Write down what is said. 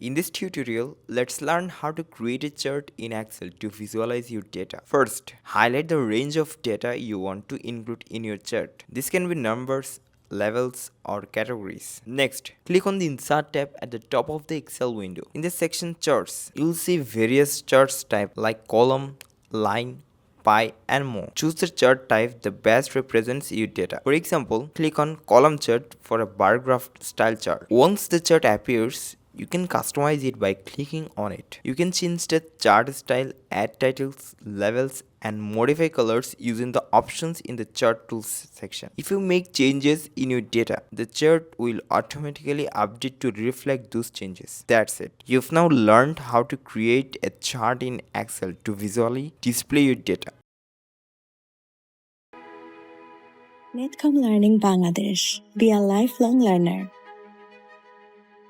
In this tutorial, let's learn how to create a chart in Excel to visualize your data. First, highlight the range of data you want to include in your chart. This can be numbers, levels, or categories. Next, click on the Insert tab at the top of the Excel window. In the section Charts, you'll see various charts types like column, line, pie, and more. Choose the chart type that best represents your data. For example, click on column chart for a bar graph style chart. Once the chart appears, you can customize it by clicking on it. You can change the chart style, add titles, levels, and modify colors using the options in the chart tools section. If you make changes in your data, the chart will automatically update to reflect those changes. That's it. You've now learned how to create a chart in Excel to visually display your data. Netcom Learning Bangladesh. Be a lifelong learner.